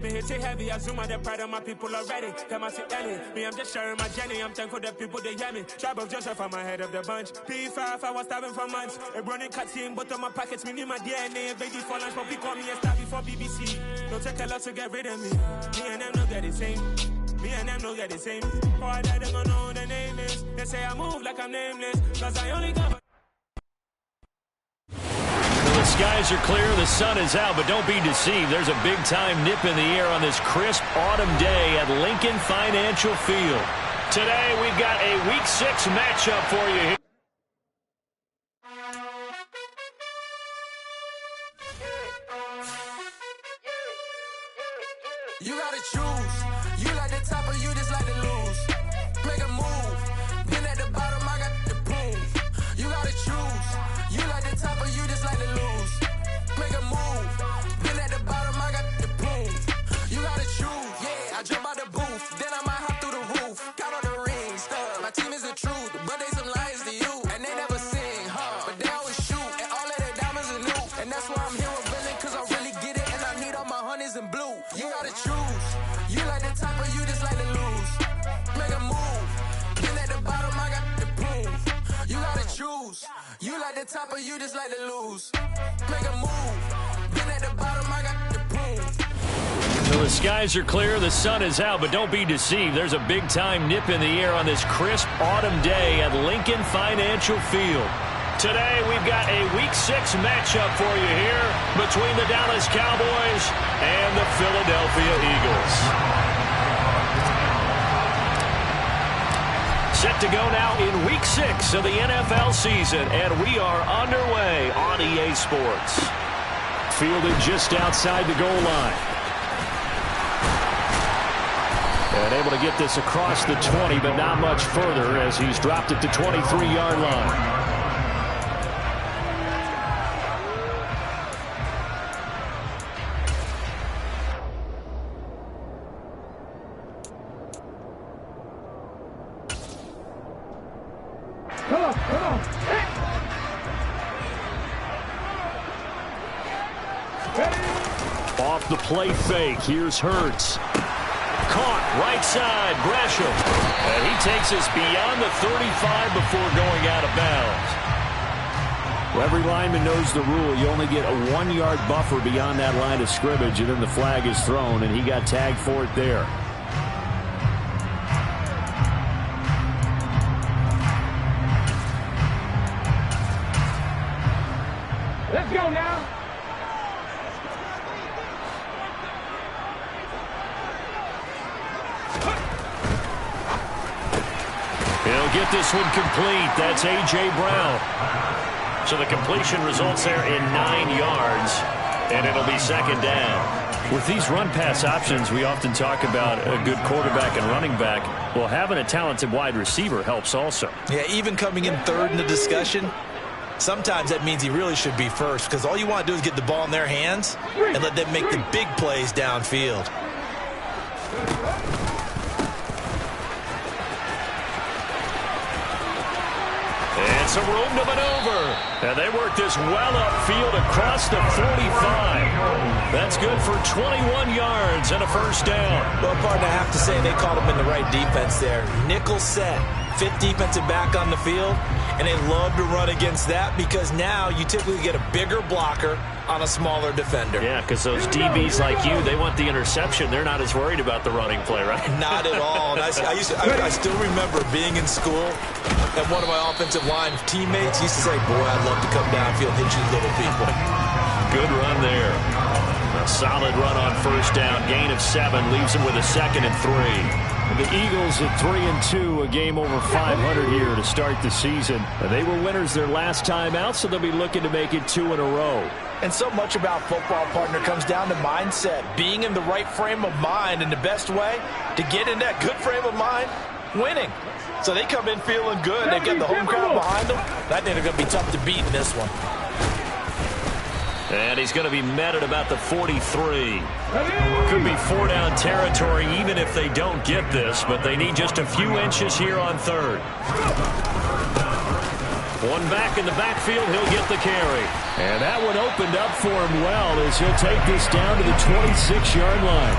Me hit it heavy, I zoom out the pride of my people already. Them I see Ellie, me I'm just sharing my journey. I'm thankful the people they hear me. Tribe of Joseph, I'm ahead of the bunch. P5, I was starving for months. A running cut in, but on my pockets, me need my DNA. Baby for lunch, but call me a star before BBC. Don't take a lot to get rid of me. Me and them no get the same. Me and them no get the same. For I die, they gon' know who the name is. They say I move like I'm nameless. Cause I only got... The skies are clear, the sun is out, but don't be deceived. There's a big-time nip in the air on this crisp autumn day at Lincoln Financial Field. Today, we've got a Week 6 matchup for you here. You gotta choose. You like the top or you just like to lose. Make a move. Been at the bottom, I got the prove. You gotta choose. You like the top or you just like to lose. Make a move. Been at the bottom, I got the prove. You gotta choose. Yeah, I jump out the booth. Then I might hop through the roof. Count on the rings. My team is the truth, but they some liars to you. And they never sing, huh? But they always shoot. And all of their diamonds are new. And that's why I'm here with Villain, cause I really get it. And I need all my honeys in blue. You gotta choose. You like the top or you just like to lose. Make a move. Been at the bottom, I got the proof. You gotta choose. You like the top or you just like to lose. Make a move. Been at the bottom, I got the proof. So the skies are clear, the sun is out, but don't be deceived. There's a big-time nip in the air on this crisp autumn day at Lincoln Financial Field. Today, we've got a Week 6 matchup for you here between the Dallas Cowboys and the Philadelphia Eagles. Set to go now in Week 6 of the NFL season, and we are underway on EA Sports. Fielded just outside the goal line. And able to get this across the 20, but not much further as he's dropped it to 23-yard line. Off the play fake, here's Hurts. Caught, right side, Gresham. And he takes us beyond the 35 before going out of bounds. Well, every lineman knows the rule. You only get a 1-yard buffer beyond that line of scrimmage, and then the flag is thrown, and he got tagged for it there. Let's go now. He'll get this one complete. That's A.J. Brown. So the completion results there in 9 yards, and it'll be second down. With these run-pass options, we often talk about a good quarterback and running back. Well, having a talented wide receiver helps also. Yeah, even coming in third in the discussion, sometimes that means he really should be first, because all you want to do is get the ball in their hands and let them make the big plays downfield. And some room to maneuver. And they work this well upfield across the 45. That's good for 21 yards and a first down. Well, partner, I have to say they called him in the right defense there. Nickel set, fifth defensive back on the field, and they love to run against that because now you typically get a bigger blocker on a smaller defender. Yeah, because those DBs like you, they want the interception. They're not as worried about the running play, right? Not at all. And I still remember being in school, and one of my offensive line teammates used to say, boy, I'd love to come downfield and hit you little people. Good run there. A solid run on first down. Gain of 7 leaves him with a 2nd and 3. The Eagles at 3-2, a game over 500 here to start the season. They were winners their last time out, so they'll be looking to make it 2 in a row. And so much about football, partner, comes down to mindset, being in the right frame of mind, and the best way to get in that good frame of mind, winning. So they come in feeling good. They've got the home crowd behind them. I think they're going to be tough to beat in this one. And he's going to be met at about the 43. Could be 4-down territory even if they don't get this, but they need just a few inches here on third. One back in the backfield, he'll get the carry. And that one opened up for him well as he'll take this down to the 26-yard line.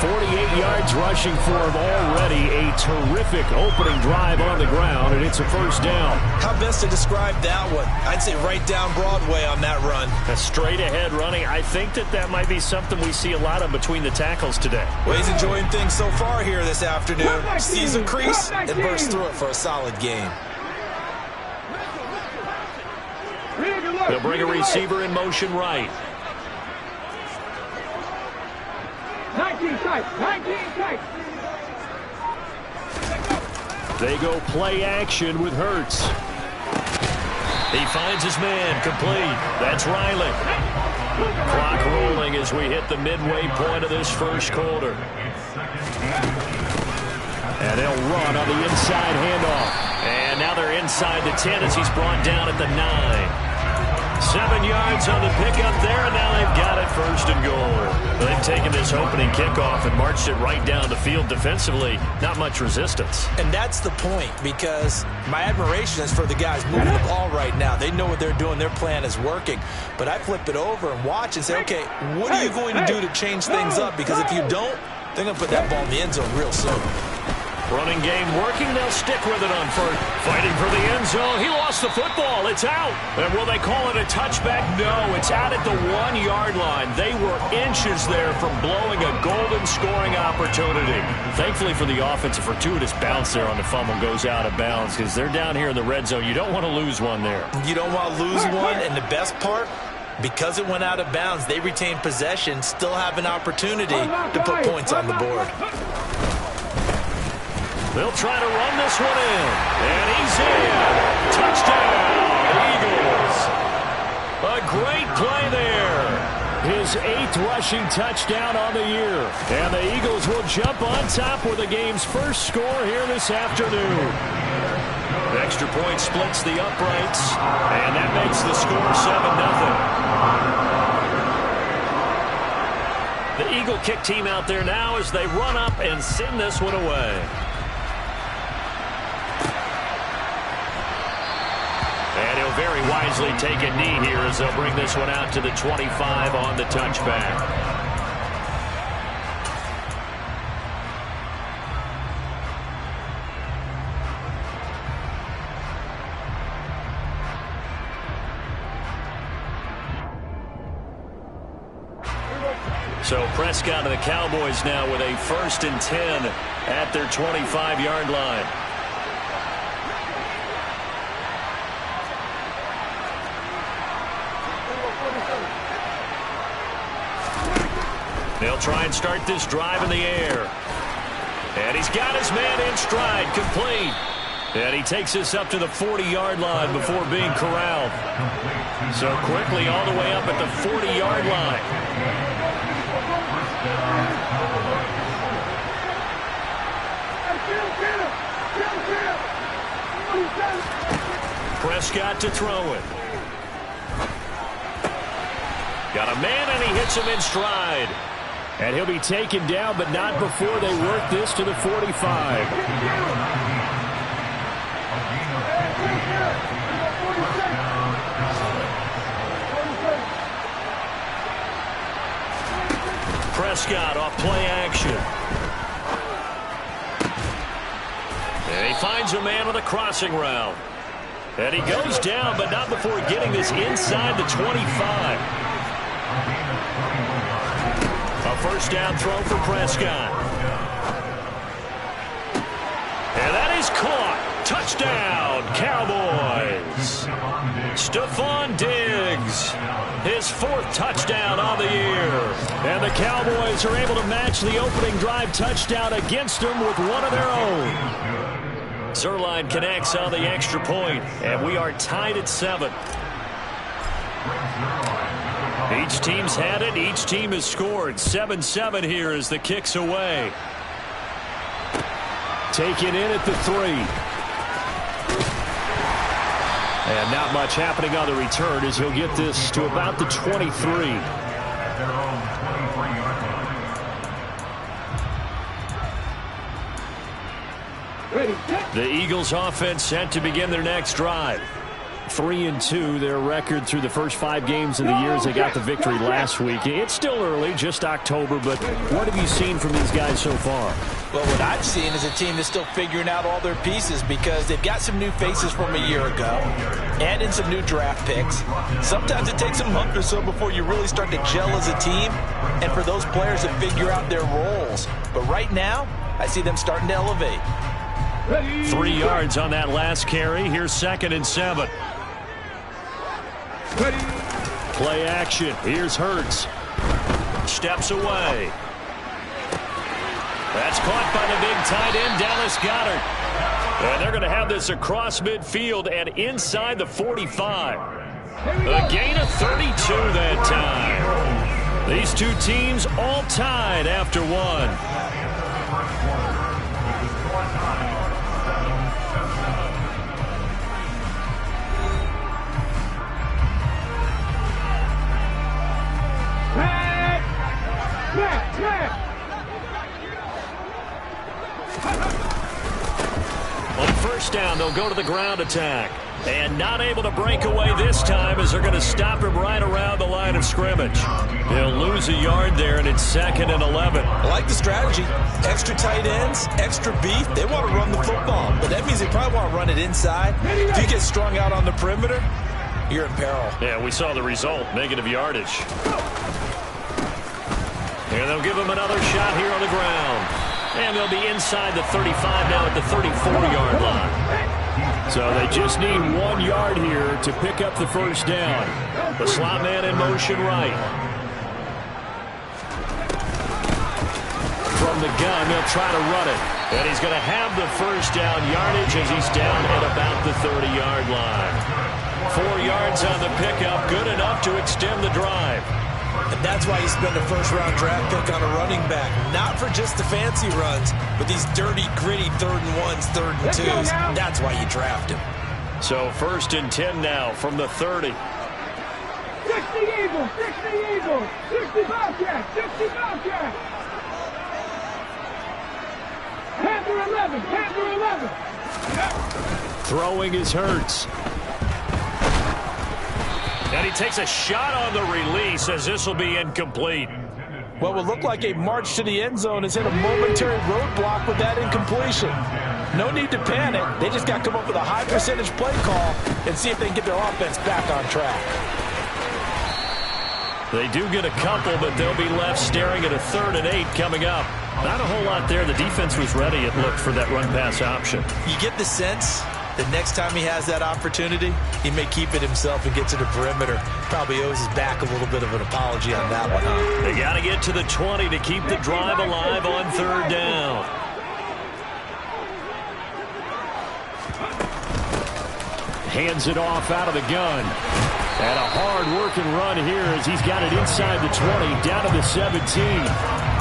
48 yards rushing for him already. A terrific opening drive on the ground, and it's a first down. How best to describe that one? I'd say right down Broadway on that run. A straight-ahead running. I think that might be something we see a lot of between the tackles today. Well, he's enjoying things so far here this afternoon. Sees a crease and bursts through it for a solid game. They'll bring a receiver in motion right. 19 tight, 19 tight. They go play action with Hurts. He finds his man, complete. That's Riley. Clock rolling as we hit the midway point of this first quarter. And they'll run on the inside handoff. And now they're inside the 10 as he's brought down at the 9. 7 yards on the pickup there, and now they've got it first and goal. They've taken this opening kickoff and marched it right down the field defensively. Not much resistance. And that's the point, because my admiration is for the guys moving the ball right now. They know what they're doing. Their plan is working. But I flip it over and watch and say, okay, what are you going to do to change things up? Because if you don't, they're going to put that ball in the end zone real soon. Running game working. They'll stick with it on first. Fighting for the end zone. He lost the football. It's out. And will they call it a touchback? No, it's out at the 1-yard line. They were inches there from blowing a golden scoring opportunity. Thankfully for the offense, a fortuitous bounce there on the fumble goes out of bounds because they're down here in the red zone. You don't want to lose one there. You don't want to lose one, and the best part, because it went out of bounds, they retain possession, still have an opportunity to put points on the board. They'll try to run this one in. And he's in. Touchdown, Eagles. A great play there. His 8th rushing touchdown on the year. And the Eagles will jump on top with the game's first score here this afternoon. The extra point splits the uprights. And that makes the score 7-0. The Eagle kick team out there now as they run up and send this one away. And he'll very wisely take a knee here as they'll bring this one out to the 25 on the touchback. So Prescott and the Cowboys now with a 1st and 10 at their 25-yard line. They'll try and start this drive in the air. And he's got his man in stride, complete. And he takes this up to the 40-yard line before being corralled. So quickly all the way up at the 40-yard line. Prescott to throw it. Got a man, and he hits him in stride. And he'll be taken down, but not before they work this to the 45. Prescott off play action. And he finds a man on the crossing route. And he goes down, but not before getting this inside the 25. A first down throw for Prescott. And that is caught. Touchdown, Cowboys. Stephon Diggs, his 4th touchdown on the year. And the Cowboys are able to match the opening drive touchdown against them with one of their own. Zerline connects on the extra point, and we are tied at 7. Each team's had it. Each team has scored. 7-7 here as the kick's away. Taken in at the 3. And not much happening on the return as he'll get this to about the 23. The Eagles offense set to begin their next drive. 3-2, their record through the first 5 games of the year as they got the victory last week. It's still early, just October, but what have you seen from these guys so far? Well, what I've seen is a team that's still figuring out all their pieces because they've got some new faces from a year ago and in some new draft picks. Sometimes it takes a month or so before you really start to gel as a team and for those players to figure out their roles. But right now, I see them starting to elevate. 3 yards on that last carry. Here's 2nd and 7. Play action. Here's Hurts. Steps away. That's caught by the big tight end, Dallas Goedert. And they're going to have this across midfield and inside the 45. A gain of 32 that time. These two teams all tied after 1. On first down, they'll go to the ground attack. And not able to break away this time as they're going to stop him right around the line of scrimmage. They'll lose a yard there, and it's 2nd and 11. I like the strategy. Extra tight ends, extra beef. They want to run the football, but that means they probably want to run it inside. If you get strung out on the perimeter, you're in peril. Yeah, we saw the result, negative yardage. And they'll give him another shot here on the ground. And they'll be inside the 35 now at the 34-yard line. So they just need 1 yard here to pick up the first down. The slot man in motion right. From the gun, they'll try to run it. And he's going to have the first down yardage as he's down at about the 30-yard line. 4 yards on the pickup, good enough to extend the drive. And that's why you spend a first-round draft pick on a running back. Not for just the fancy runs, but these dirty, gritty 3rd and 1s, 3rd and 2s. That's why you draft him. So 1st and 10 now from the 30. 60 Eagles, 60 Eagles, 60 Bobcats, 60 Bobcats. Panther 11, Panther 11. Throwing is Hurts. And he takes a shot on the release as this will be incomplete. What would look like a march to the end zone has hit a momentary roadblock with that incompletion. No need to panic. They just got to come up with a high percentage play call and see if they can get their offense back on track. They do get a couple, but they'll be left staring at a 3rd and 8 coming up. Not a whole lot there. The defense was ready, it looked, for that run-pass option. You get the sense the next time he has that opportunity, he may keep it himself and get to the perimeter. Probably owes his back a little bit of an apology on that one, huh? They got to get to the 20 to keep the drive alive on 3rd down. Hands it off out of the gun. And a hard-working run here as he's got it inside the 20, down to the 17.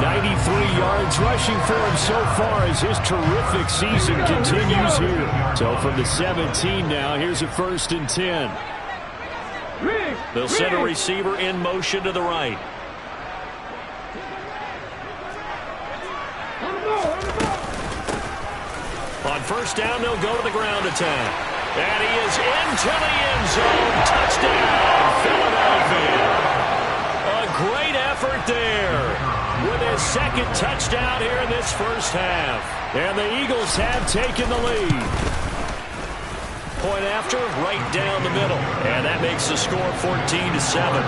93 yards rushing for him so far as his terrific season continues here. So from the 17 now, here's a 1st and 10. They'll send a receiver in motion to the right. On first down, they'll go to the ground attack. And he is into the end zone. Touchdown, Philadelphia. A great effort there with his 2nd touchdown here in this first half. And the Eagles have taken the lead. Point after, right down the middle. And that makes the score 14-7.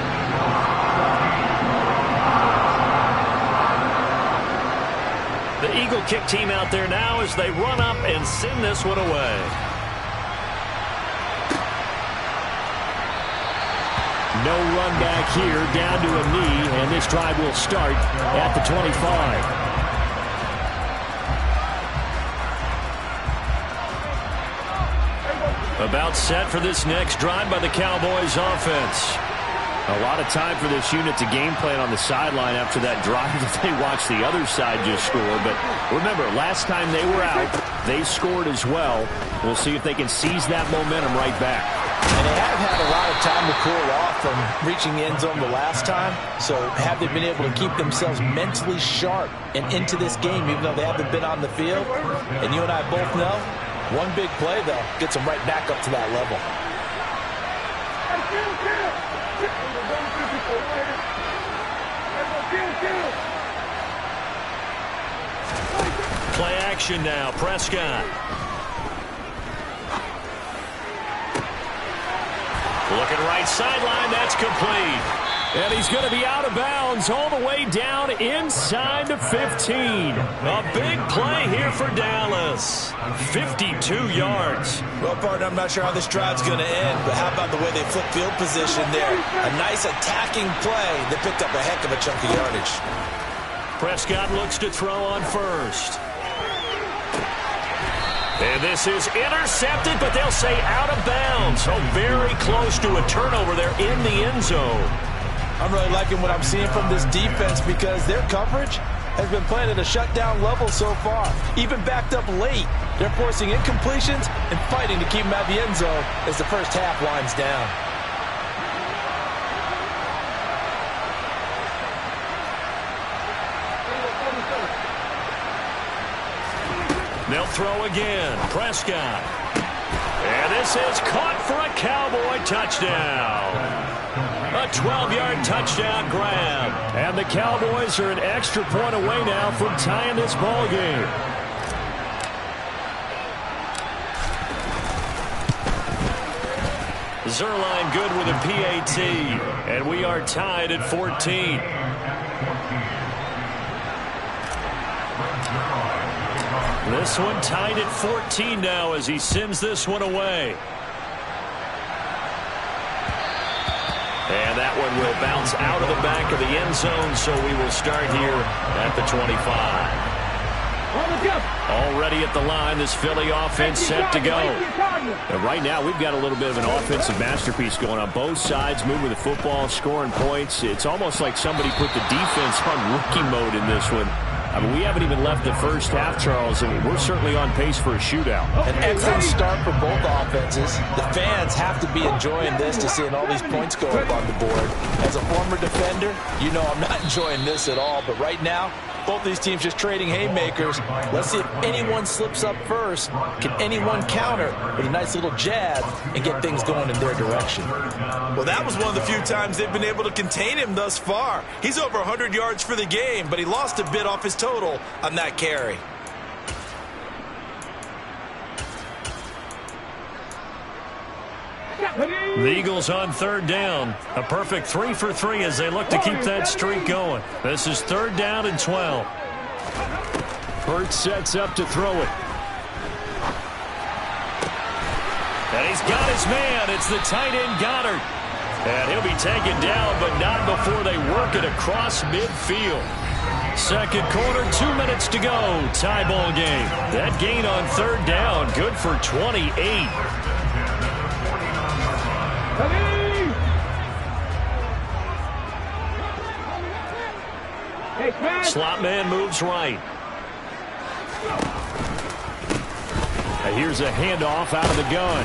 The Eagle kick team out there now as they run up and send this one away. No run back here, down to a knee, and this drive will start at the 25. About set for this next drive by the Cowboys offense. A lot of time for this unit to game plan on the sideline after that drive that they watched the other side just score. But remember, last time they were out, they scored as well. We'll see if they can seize that momentum right back. And they have had a lot of time to cool off from reaching the end zone the last time. So have they been able to keep themselves mentally sharp and into this game, even though they haven't been on the field? And you and I both know, one big play, though, gets them right back up to that level. Play action now. Prescott. Looking right sideline. That's complete. And he's going to be out of bounds all the way down inside the 15. A big play here for Dallas. 52 yards. Well, partner, I'm not sure how this drive's going to end, but how about the way they flip field position there? A nice attacking play that picked up a heck of a chunk of yardage. Prescott looks to throw on first. And this is intercepted, but they'll say out of bounds. So very close to a turnover there in the end zone. I'm really liking what I'm seeing from this defense because their coverage has been playing at a shutdown level so far. Even backed up late, they're forcing incompletions and fighting to keep them out of the end zone as the first half winds down. They'll throw again. Prescott. And this is caught for a Cowboy touchdown. A 12-yard touchdown grab. And the Cowboys are an extra point away now from tying this ball game. Zerline good with a PAT. And we are tied at 14. This one tied at 14 now as he sends this one away. And that one will bounce out of the back of the end zone, so we will start here at the 25. Already at the line, this Philly offense set to go. And right now, we've got a little bit of an offensive masterpiece going on. Both sides moving the football, scoring points. It's almost like somebody put the defense on rookie mode in this one. I mean, we haven't even left the first half, Charles, and we're certainly on pace for a shootout. An excellent start for both offenses. The fans have to be enjoying this to seeing all these points go up on the board. As a former defender, you know I'm not enjoying this at all, but right now, both these teams just trading haymakers. Let's see if anyone slips up first. Can anyone counter with a nice little jab and get things going in their direction? Well, that was one of the few times they've been able to contain him thus far. He's over 100 yards for the game, but he lost a bit off his total on that carry. The Eagles on third down. A perfect 3 for 3 as they look to keep that streak going. This is third down and 12. Hurts sets up to throw it. And he's got his man. It's the tight end Goddard. And he'll be taken down, but not before they work it across midfield. Second quarter, 2 minutes to go. Tie ball game. That gain on third down, good for 28. Slot man moves right. And here's a handoff out of the gun.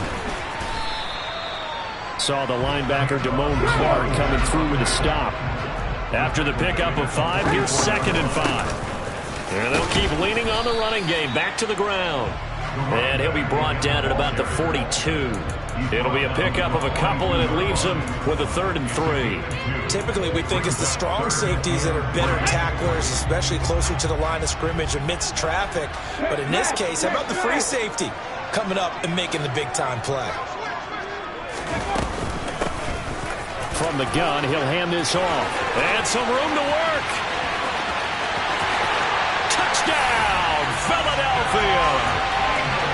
Saw the linebacker Damone Clark coming through with a stop. After the pickup of 5, here's 2nd and 5. And they'll keep leaning on the running game. Back to the ground. And he'll be brought down at about the 42. It'll be a pickup of a couple, and it leaves them with a 3rd and 3. Typically, we think it's the strong safeties that are better tacklers, especially closer to the line of scrimmage amidst traffic. But in this case, how about the free safety coming up and making the big-time play? From the gun, he'll hand this off. And some room to work. Touchdown, Philadelphia.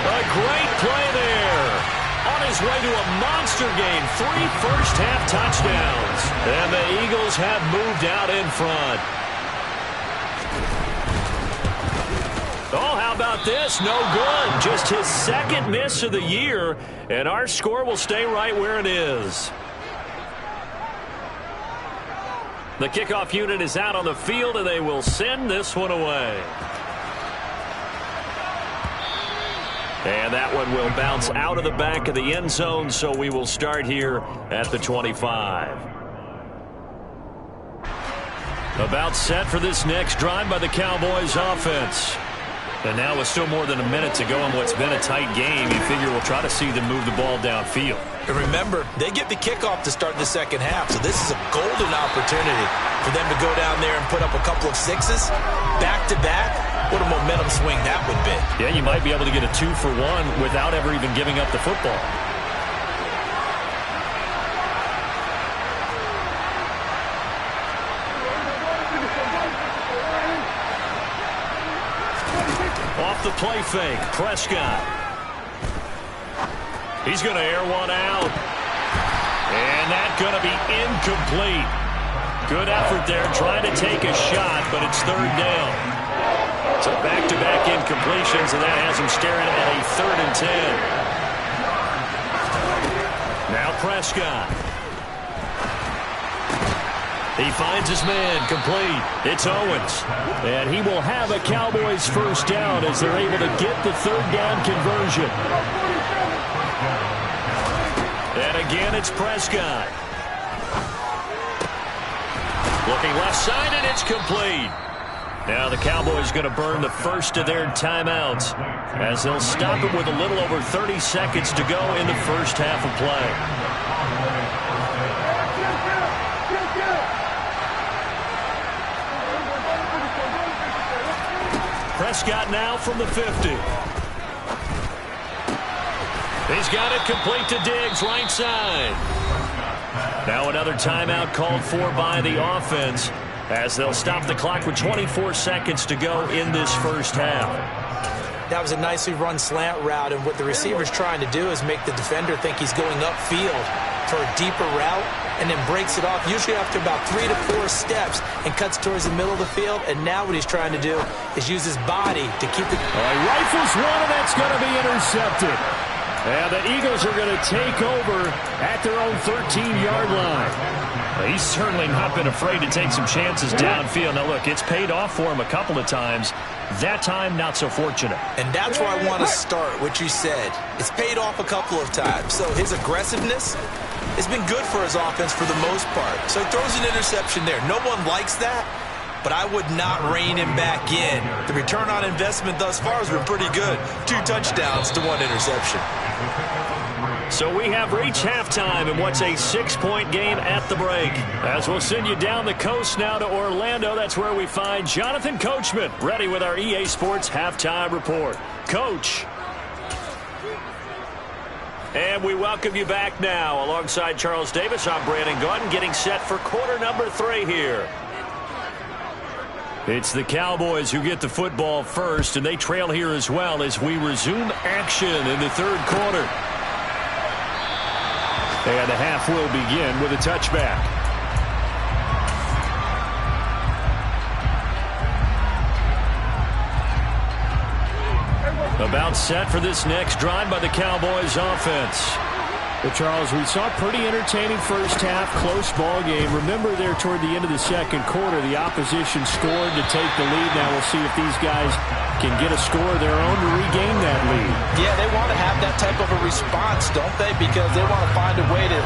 A great play there. On his way to a monster game, 3 first-half touchdowns. And the Eagles have moved out in front. Oh, how about this? No good. Just his 2nd miss of the year. And our score will stay right where it is. The kickoff unit is out on the field, and they will send this one away. And that one will bounce out of the back of the end zone, so we will start here at the 25. About set for this next drive by the Cowboys offense. And now with still more than a minute to go in what's been a tight game, you figure we'll try to see them move the ball downfield. And remember, they get the kickoff to start the second half, so this is a golden opportunity for them to go down there and put up a couple of sixes back-to-back. What a momentum swing that would be. Yeah, you might be able to get a 2-for-1 without ever even giving up the football. Off the play fake, Prescott. He's going to air one out. And that's going to be incomplete. Good effort there, trying to take a shot, but it's third down. So back-to-back incompletions, and that has him staring at a 3rd and 10. Now Prescott. He finds his man, complete. It's Owens. And he will have a Cowboys first down as they're able to get the 3rd down conversion. And again, it's Prescott. Looking left side, and it's complete. Now the Cowboys going to burn the first of their timeouts as they'll stop it with a little over 30 seconds to go in the first half of play. Prescott now from the 50. He's got it complete to Diggs, right side. Now another timeout called for by the offense as they'll stop the clock with 24 seconds to go in this first half. That was a nicely run slant route, and what the receiver's trying to do is make the defender think he's going upfield for a deeper route and then breaks it off, usually after about 3 to 4 steps, and cuts towards the middle of the field. And now what he's trying to do is use his body to keep the... Rifles one, and that's going to be intercepted. And the Eagles are going to take over at their own 13-yard line. He's certainly not been afraid to take some chances downfield. Now, look, it's paid off for him a couple of times. That time, not so fortunate. And that's where I want to start, what you said. It's paid off a couple of times. So his aggressiveness has been good for his offense for the most part. So he throws an interception there. No one likes that, but I would not rein him back in. The return on investment thus far has been pretty good. 2 touchdowns to 1 interception. So we have reached halftime in what's a 6-point game at the break. As we'll send you down the coast now to Orlando, that's where we find Jonathan Coachman, ready with our EA Sports Halftime Report. Coach. And we welcome you back now. Alongside Charles Davis, I'm Brandon Gordon, getting set for quarter number 3 here. It's the Cowboys who get the football first, and they trail here as well as we resume action in the 3rd quarter. And the half will begin with a touchback. About set for this next drive by the Cowboys offense. Well, Charles, we saw a pretty entertaining first half, close ball game. Remember there toward the end of the 2nd quarter, the opposition scored to take the lead. Now we'll see if these guys can get a score of their own to regain that lead. Yeah, they want to have that type of a response, don't they? Because they want to find a way to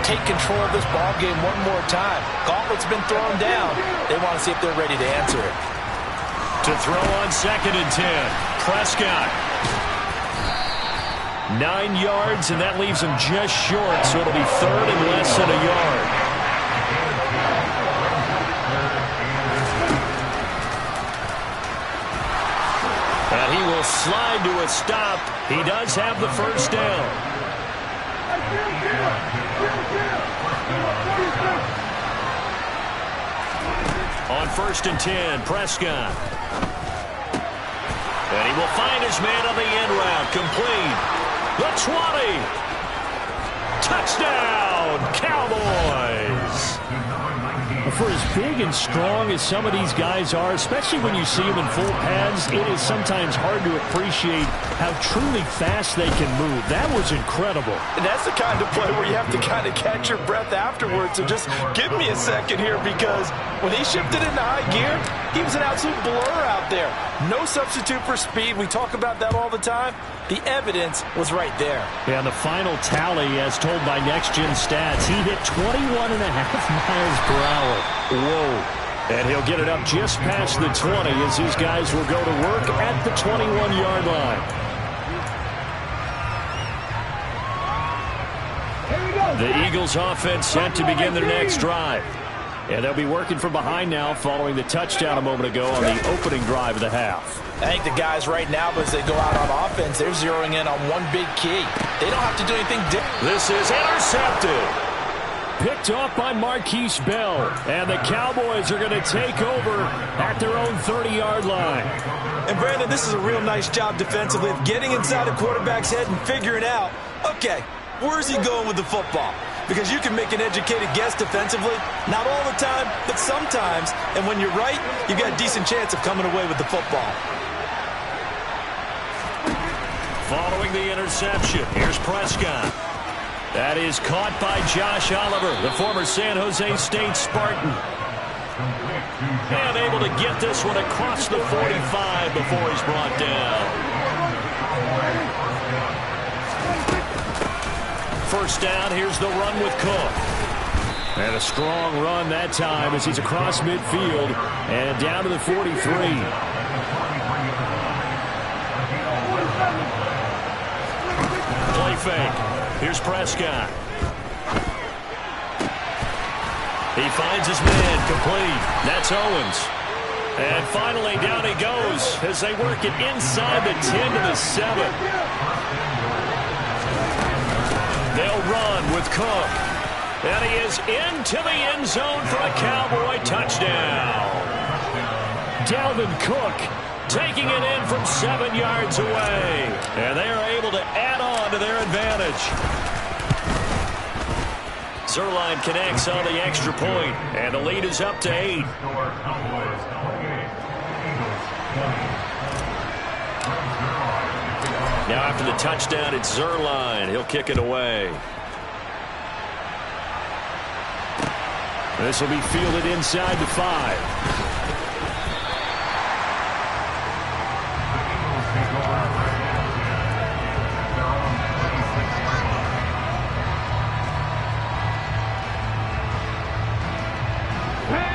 take control of this ball game one more time. Gauntlet's been thrown down. They want to see if they're ready to answer it. To throw on 2nd and 10, Prescott. 9 yards, and that leaves him just short, so it'll be 3rd and less than a yard. And he will slide to a stop. He does have the first down. On 1st and 10, Prescott. And he will find his man on the end route. Complete. The 20. Touchdown, Cowboys. For as big and strong as some of these guys are, especially when you see them in full pads, it is sometimes hard to appreciate how truly fast they can move. That was incredible. And that's the kind of play where you have to kind of catch your breath afterwards. So just give me a second here, because when he shifted into high gear, he was an absolute blur out there. No substitute for speed. We talk about that all the time. The evidence was right there. Yeah, the final tally, as told by Next Gen Stats, he hit 21.5 miles per hour. Whoa. And he'll get it up just past the 20 as his guys will go to work at the 21-yard line. The Eagles offense set to begin their next drive. And they'll be working from behind now following the touchdown a moment ago on the opening drive of the half. I think the guys right now, as they go out on offense, they're zeroing in on one big key. They don't have to do anything different. This is intercepted. Picked off by Marquise Bell. And the Cowboys are going to take over at their own 30-yard line. And, Brandon, this is a real nice job defensively of getting inside the quarterback's head and figuring out, okay, where's he going with the football? Because you can make an educated guess defensively. Not all the time, but sometimes. And when you're right, you've got a decent chance of coming away with the football. Following the interception, here's Prescott. That is caught by Josh Oliver, the former San Jose State Spartan. And able to get this one across the 45 before he's brought down. First down, here's the run with Cook. And a strong run that time as he's across midfield and down to the 43. Play fake. Here's Prescott. He finds his man complete. That's Owens. And finally down he goes as they work it inside the 10 to the 7. They'll run with Cook. And he is into the end zone for a Cowboy touchdown. Dalvin Cook taking it in from 7 yards away. And they are able to add on to their advantage. Zerline connects on the extra point, and the lead is up to 8. Now after the touchdown, it's Zerline. He'll kick it away. This will be fielded inside the 5.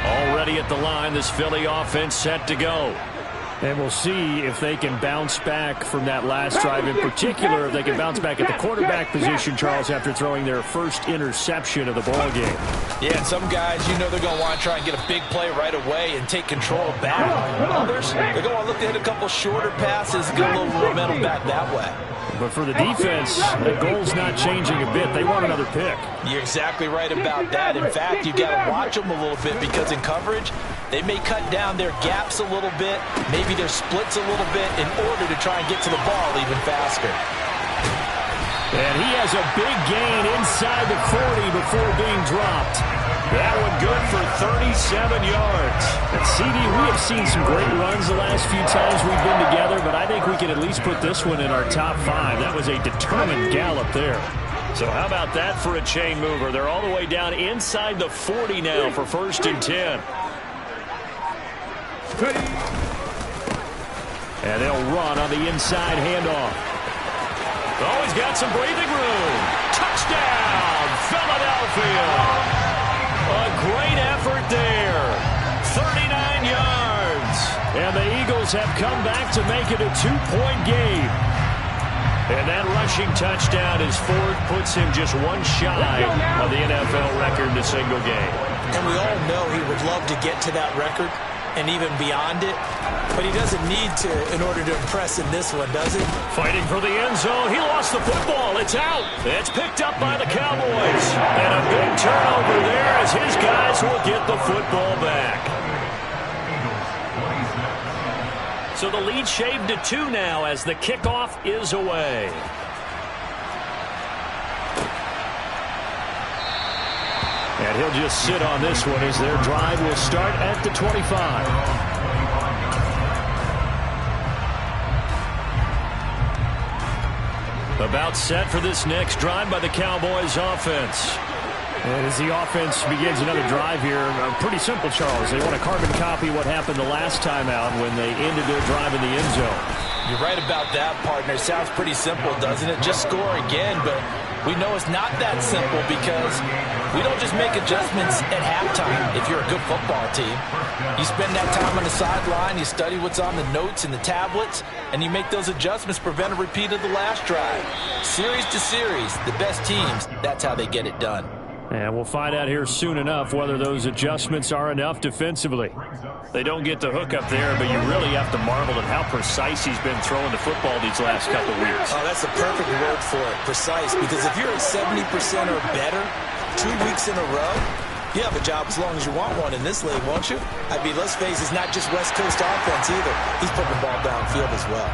Already at the line, this Philly offense set to go. And we'll see if they can bounce back from that last drive. In particular, if they can bounce back at the quarterback position, Charles, after throwing their first interception of the ball game. Yeah, and some guys, you know they're going to want to try and get a big play right away and take control back. Others, they're going to want to look to hit a couple shorter passes and get a little momentum back that way. But for the defense, the goal's not changing a bit. They want another pick. You're exactly right about that. In fact, you've got to watch them a little bit because in coverage, they may cut down their gaps a little bit, maybe their splits a little bit in order to try and get to the ball even faster. And he has a big gain inside the 40 before being dropped. That one good for 37 yards. And CD, we have seen some great runs the last few times we've been together, but I think we can at least put this one in our top 5. That was a determined gallop there. So how about that for a chain mover? They're all the way down inside the 40 now for 1st and 10. And they'll run on the inside handoff. Oh, he's got some breathing room. Touchdown, Philadelphia. A great effort there. 39 yards. And the Eagles have come back to make it a 2-point game. And that rushing touchdown as Ford puts him just one shy of the NFL record in a single game. And we all know he would love to get to that record and even beyond it, but he doesn't need to in order to impress in this one, does he? Fighting for the end zone. He lost the football. It's out. It's picked up by the Cowboys. And a big turnover there as his guys will get the football back. So the lead shaved to 2 now as the kickoff is away. And he'll just sit on this one as their drive will start at the 25. About set for this next drive by the Cowboys offense. And as the offense begins another drive here, pretty simple, Charles. They want to carbon copy what happened the last time out when they ended their drive in the end zone. You're right about that, partner. Sounds pretty simple, doesn't it? Just score again, but we know it's not that simple because we don't just make adjustments at halftime if you're a good football team. You spend that time on the sideline, you study what's on the notes and the tablets, and you make those adjustments to prevent a repeat of the last drive. Series to series, the best teams, that's how they get it done. And we'll find out here soon enough whether those adjustments are enough defensively. They don't get the hook up there, but you really have to marvel at how precise he's been throwing the football these last couple weeks. Oh, that's the perfect word for it, precise, because if you're at 70% or better 2 weeks in a row, you have a job as long as you want one in this league, won't you? I mean, let's face it, it's not just West Coast offense either. He's putting the ball downfield as well.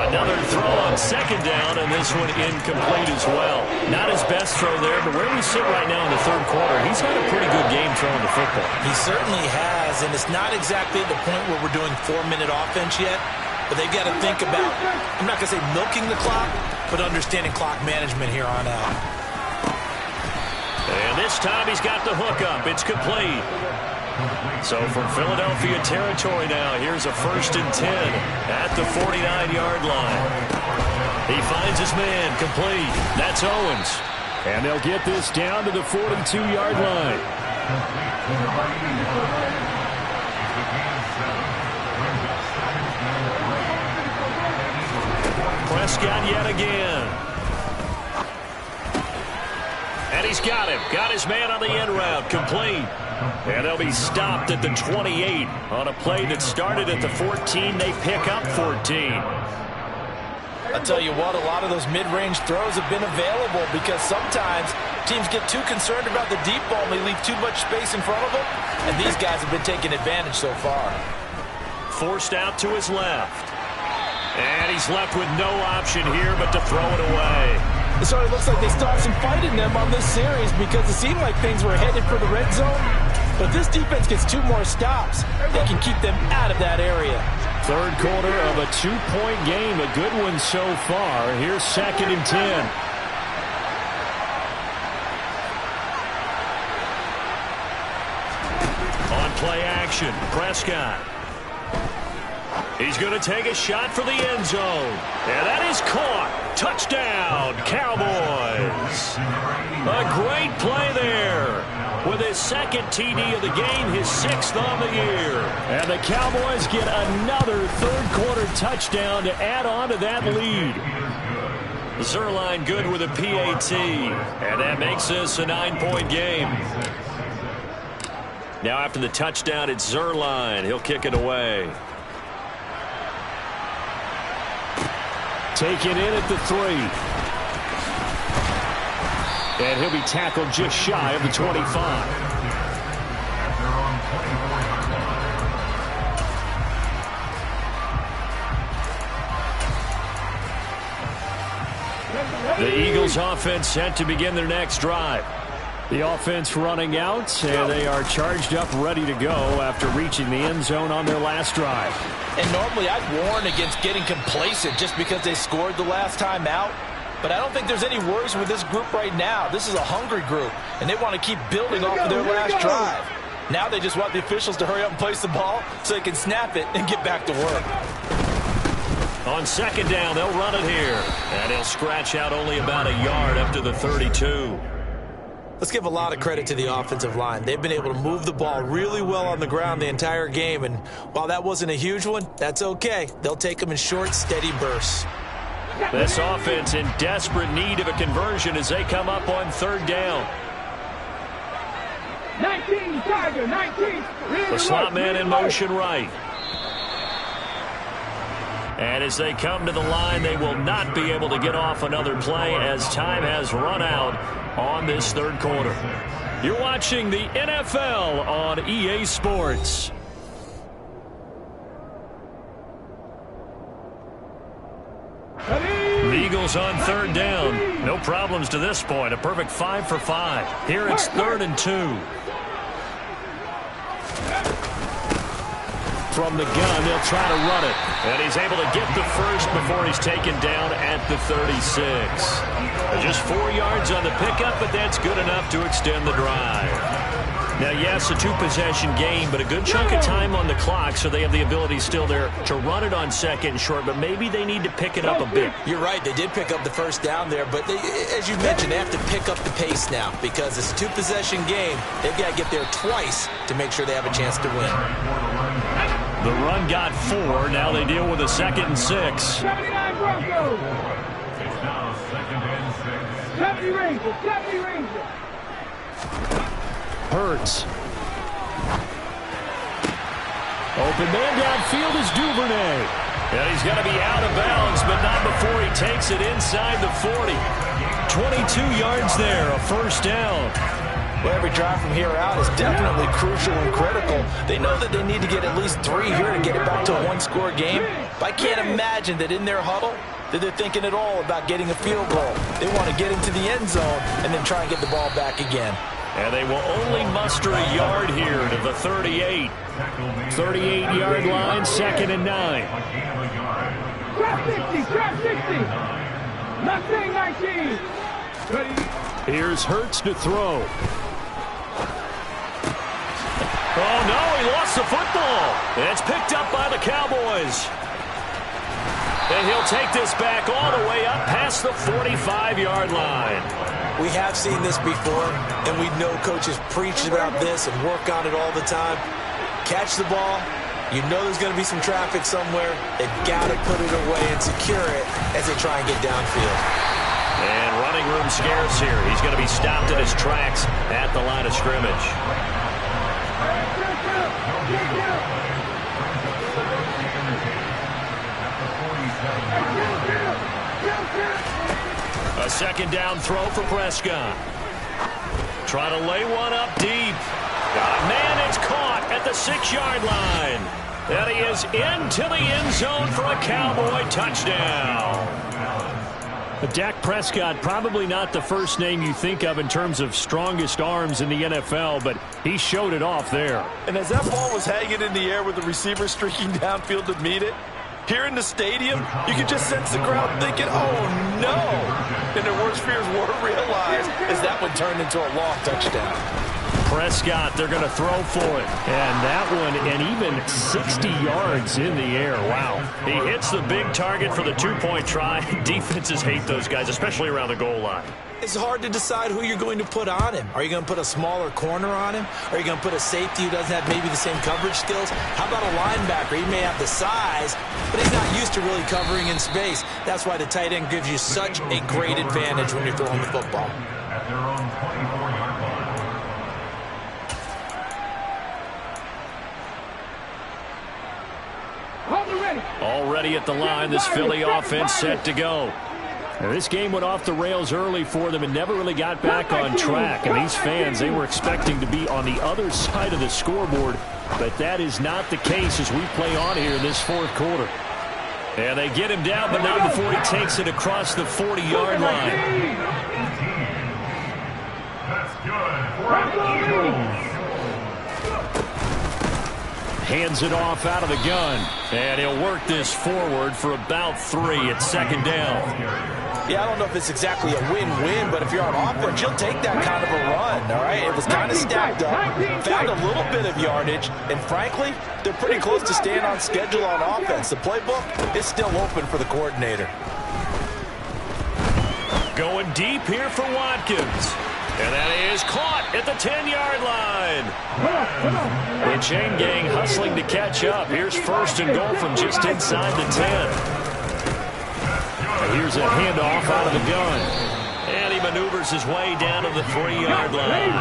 Another throw on second down, and this one incomplete as well. Not his best throw there, but where we sit right now in the third quarter, he's had a pretty good game throwing the football. He certainly has, and it's not exactly the point where we're doing 4-minute offense yet, but they've got to think about, I'm not going to say milking the clock, but understanding clock management here on out. And this time he's got the hook up. It's complete. So from Philadelphia territory now, here's a 1st and 10 at the 49-yard line. He finds his man, complete. That's Owens. And they'll get this down to the 42-yard line. Prescott yet again. And he's got him. Got his man on the end route. Complete. And they'll be stopped at the 28 on a play that started at the 14. They pick up 14. I'll tell you what, a lot of those mid-range throws have been available because sometimes teams get too concerned about the deep ball and they leave too much space in front of them. And these guys have been taking advantage so far. Forced out to his left. And he's left with no option here but to throw it away. It sort of looks like they stopped some fight in them on this series because it seemed like things were headed for the red zone. But this defense gets 2 more stops. They can keep them out of that area. Third quarter of a 2-point game. A good one so far. Here's 2nd and 10. On play action, Prescott. He's going to take a shot for the end zone. And that is caught. Touchdown, Cowboys. A great play there. With his 2nd TD of the game, his 6th on the year. And the Cowboys get another third-quarter touchdown to add on to that lead. Zerline good with a PAT. And that makes this a 9-point game. Now after the touchdown, it's Zerline. He'll kick it away. Taken in at the 3. And he'll be tackled just shy of the 25. The Eagles offense set to begin their next drive. The offense running out, and they are charged up, ready to go after reaching the end zone on their last drive. And normally I'd warn against getting complacent just because they scored the last time out. But I don't think there's any worries with this group right now. This is a hungry group, and they want to keep building off of their last drive. Now they just want the officials to hurry up and place the ball so they can snap it and get back to work. On 2nd down, they'll run it here. And he'll scratch out only about a yard up to the 32. Let's give a lot of credit to the offensive line. They've been able to move the ball really well on the ground the entire game, and while that wasn't a huge one, that's okay. They'll take them in short, steady bursts. This offense in desperate need of a conversion as they come up on 3rd down. 19, Tiger, 19. The slot man in motion right. And as they come to the line, they will not be able to get off another play as time has run out on this third quarter. You're watching the NFL on EA Sports. The Eagles on 3rd down. No problems to this point. A perfect 5 for 5. Here it's 3rd and 2. From the gun, they'll try to run it. And he's able to get the first before he's taken down at the 36. Just 4 yards on the pickup, but that's good enough to extend the drive. Now, yes, a two-possession game, but a good chunk of time on the clock, so they have the ability still there to run it on second and short, but maybe they need to pick it up a bit. You're right. They did pick up the first down there, but as you mentioned, they have to pick up the pace now because it's a two-possession game. They've got to get there twice to make sure they have a chance to win. The run got 4. Now they deal with a 2nd and 6. 79 Broncos. 70 Rangers. 70 Rangers. Hurts. Open man downfield is Duvernay. And he's going to be out of bounds, but not before he takes it inside the 40. 22 yards there, a first down. Well, every drive from here out is definitely crucial and critical. They know that they need to get at least 3 here to get it back to a one-score game. But I can't imagine that in their huddle that they're thinking at all about getting a field goal. They want to get into the end zone and then try and get the ball back again. And they will only muster a yard here to the 38. 38-yard line, 2nd and 9. Trap 60. Trap 60. Mustang 19. Here's Hurts to throw. Oh, no, he lost the football. It's picked up by the Cowboys. And he'll take this back all the way up past the 45-yard line. We have seen this before, and we know coaches preach about this and work on it all the time. Catch the ball. You know there's going to be some traffic somewhere. They've got to put it away and secure it as they try and get downfield. And running room scarce here. He's going to be stopped in his tracks at the line of scrimmage. A 2nd down throw for Prescott. Try to lay one up deep. Man, it's caught at the 6-yard line. And he is into the end zone for a Cowboy touchdown. Dak Prescott, probably not the first name you think of in terms of strongest arms in the NFL, but he showed it off there. And as that ball was hanging in the air with the receiver streaking downfield to meet it, here in the stadium, you could just sense the crowd thinking, oh, no. And their worst fears were realized as that one turned into a long touchdown. Prescott, they're going to throw for it. And that one, and even 60 yards in the air. Wow. He hits the big target for the 2-point try. Defenses hate those guys, especially around the goal line. It's hard to decide who you're going to put on him. Are you going to put a smaller corner on him? Are you going to put a safety who doesn't have maybe the same coverage skills? How about a linebacker? He may have the size, but he's not used to really covering in space. That's why the tight end gives you such a great advantage when you're throwing the football. At their own 24-yard line. Already at the line, this Philly offense set to go. Now, this game went off the rails early for them and never really got back on track. And these fans, they were expecting to be on the other side of the scoreboard, but that is not the case as we play on here in this 4th quarter. And they get him down, but not before he takes it across the 40-yard line. That's good. Hands it off out of the gun. And he'll work this forward for about 3 at 2nd down. Yeah, I don't know if it's exactly a win-win, but if you're on offense, you'll take that kind of a run, all right? It was kind of stacked up, found a little bit of yardage, and frankly, they're pretty close to staying on schedule on offense. The playbook is still open for the coordinator. Going deep here for Watkins. And that is caught at the 10-yard line. The chain gang hustling to catch up. Here's 1st and goal from just inside the 10. Here's a handoff out of the gun. And he maneuvers his way down to the 3-yard line.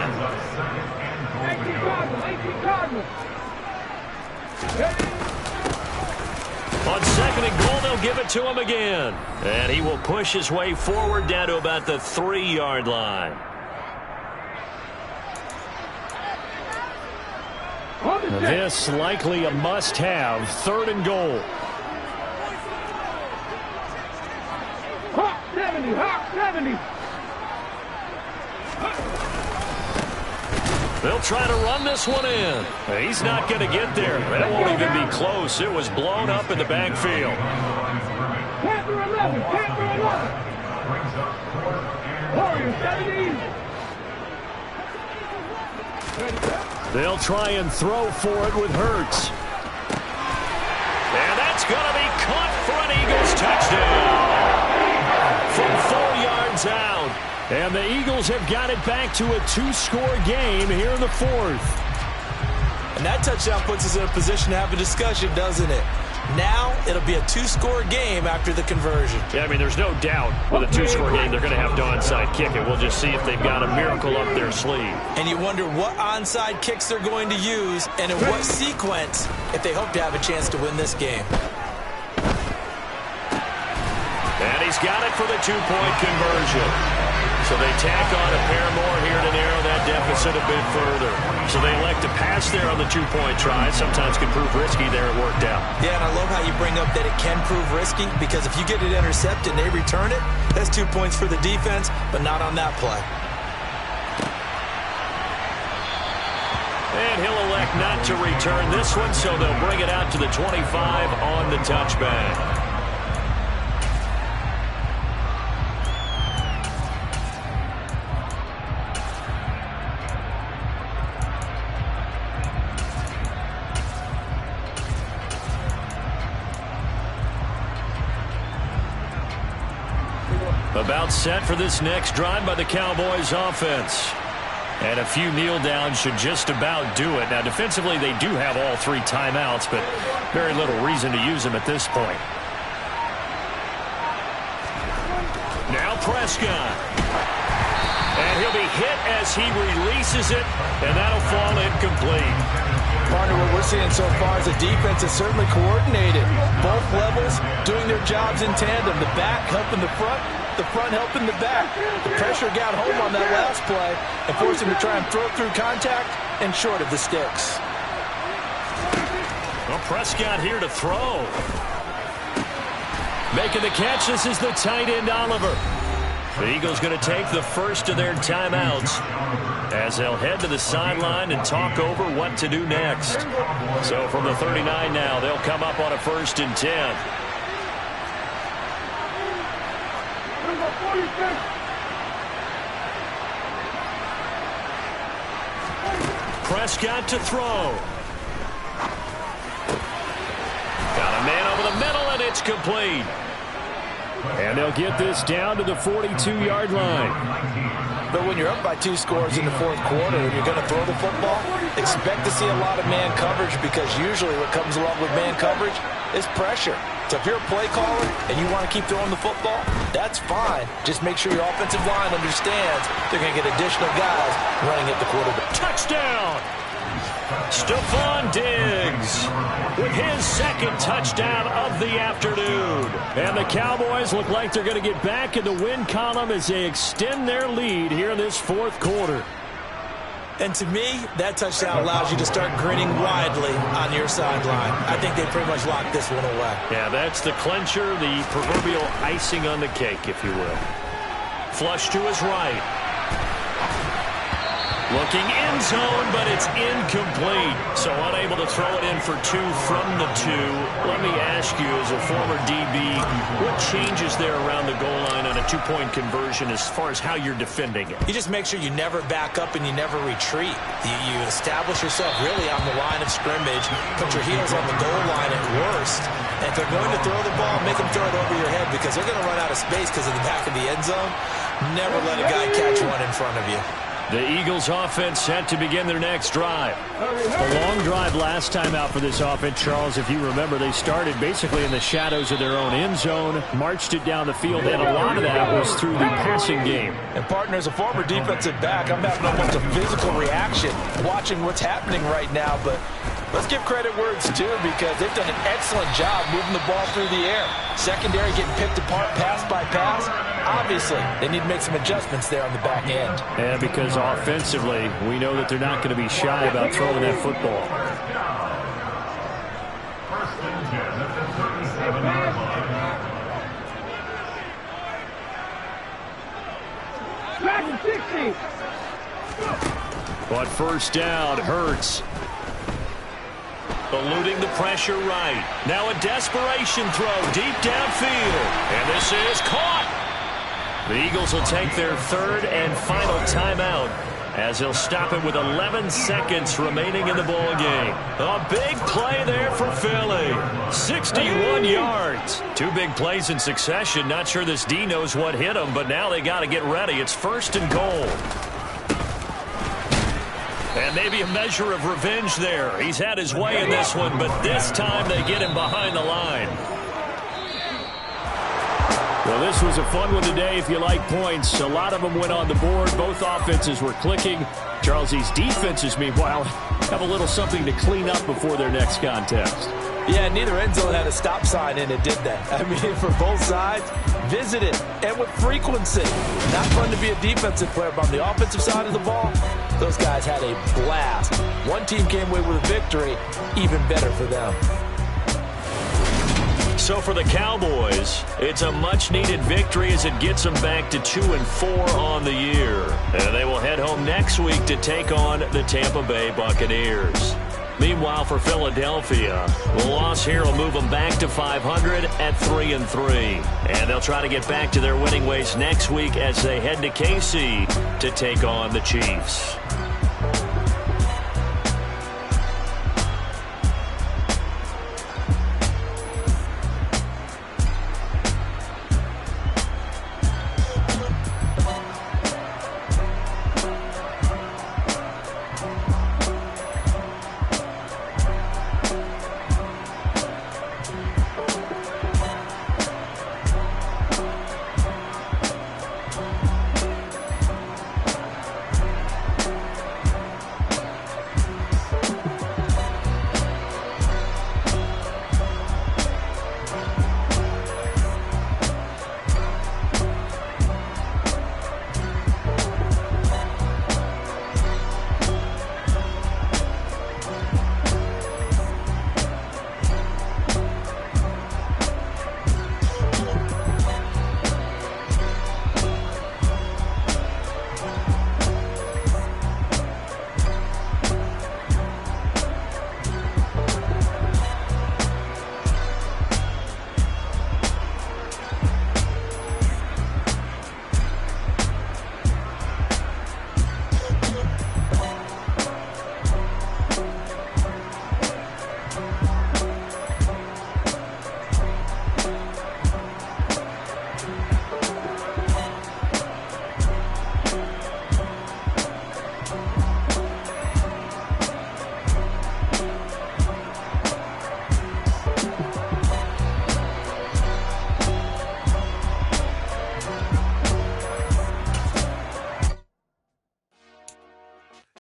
On 2nd and goal, they'll give it to him again. And he will push his way forward down to about the 3-yard line. This likely a must-have. 3rd and goal. Hawk 70, Hawk 70. They'll try to run this one in. He's not going to get there. That won't even be close. It was blown up in the backfield. Panther 11, Panther 11. Warrior 70. They'll try and throw for it with Hurts. And that's going to be caught for an Eagles touchdown. From 4 yards out. And the Eagles have got it back to a 2-score game here in the 4th. And that touchdown puts us in a position to have a discussion, doesn't it? Now it'll be a 2-score game after the conversion. Yeah, I mean, there's no doubt with a 2-score game they're going to have to onside kick it. We'll just see if they've got a miracle up their sleeve. And you wonder what onside kicks they're going to use and in what sequence if they hope to have a chance to win this game. And he's got it for the 2-point conversion. So they tack on a pair more here to narrow that deficit a bit further. So they elect to pass there on the 2-point try. Sometimes can prove risky there. It worked out. Yeah, and I love how you bring up that it can prove risky because if you get it intercepted and they return it, that's 2 points for the defense, but not on that play. And he'll elect not to return this one, so they'll bring it out to the 25 on the touchback. About set for this next drive by the Cowboys offense. And a few kneel downs should just about do it. Now defensively they do have all 3 timeouts, but very little reason to use them at this point. Now Prescott. And he'll be hit as he releases it, and that'll fall incomplete. Partner, what we're seeing so far is the defense is certainly coordinated. Both levels doing their jobs in tandem. The back helping the front helping the back. The pressure got home on that last play and forced him to try and throw through contact and short of the sticks. Well, Prescott here to throw. Making the catch, this is the tight end Oliver. The Eagles going to take the first of their timeouts as they'll head to the sideline and talk over what to do next. So from the 39 now, they'll come up on a 1st and 10. Prescott to throw. Got a man over the middle, and it's complete. And they'll get this down to the 42-yard line. But when you're up by 2 scores in the 4th quarter and you're going to throw the football, expect to see a lot of man coverage because usually what comes along with man coverage is pressure. So if you're a play caller and you want to keep throwing the football, that's fine. Just make sure your offensive line understands they're going to get additional guys running at the quarterback. Touchdown! Stephon Diggs with his 2nd touchdown of the afternoon. And the Cowboys look like they're going to get back in the win column as they extend their lead here in this 4th quarter. And to me, that touchdown allows you to start grinning widely on your sideline. I think they pretty much locked this one away. Yeah, that's the clincher, the proverbial icing on the cake, if you will. Flush to his right. Looking end zone, but it's incomplete. So unable to throw it in for 2 from the 2. Let me ask you, as a former DB, what changes there around the goal line on a 2-point conversion as far as how you're defending it? You just make sure you never back up and you never retreat. You establish yourself really on the line of scrimmage, put your heels on the goal line at worst. And if they're going to throw the ball, make them throw it over your head because they're going to run out of space because of the back of the end zone. Never let a guy catch one in front of you. The Eagles offense set to begin their next drive. A long drive last time out for this offense, Charles. If you remember, they started basically in the shadows of their own end zone, marched it down the field, and a lot of that was through the passing game. And partner, as a former defensive back, I'm having almost a physical reaction watching what's happening right now, but let's give credit where it's due because they've done an excellent job moving the ball through the air. Secondary getting picked apart pass by pass. Obviously, they need to make some adjustments there on the back end. And because offensively, we know that they're not going to be shy about throwing that football. 1st and 10 at the 37-yard line. Back 60. But 1st down, Hurts. Eluding the pressure right. Now a desperation throw deep downfield. And this is caught. The Eagles will take their third and final timeout as he'll stop it with 11 seconds remaining in the ball game. A big play there for Philly. 61 yards. Two big plays in succession. Not sure this D knows what hit him, but now they got to get ready. It's first and goal. And maybe a measure of revenge there. He's had his way in this one, but this time they get him behind the line. Well, this was a fun one today if you like points. A lot of them went on the board. Both offenses were clicking. Charles, these defenses, meanwhile, have a little something to clean up before their next contest. Yeah, neither end zone had a stop sign in it, did they? I mean, for both sides, visited and with frequency. Not fun to be a defensive player, but on the offensive side of the ball, those guys had a blast. One team came away with a victory, even better for them. So for the Cowboys, it's a much-needed victory as it gets them back to 2-4 on the year. And they will head home next week to take on the Tampa Bay Buccaneers. Meanwhile, for Philadelphia, the loss here will move them back to 500 at 3-3. And they'll try to get back to their winning ways next week as they head to KC to take on the Chiefs.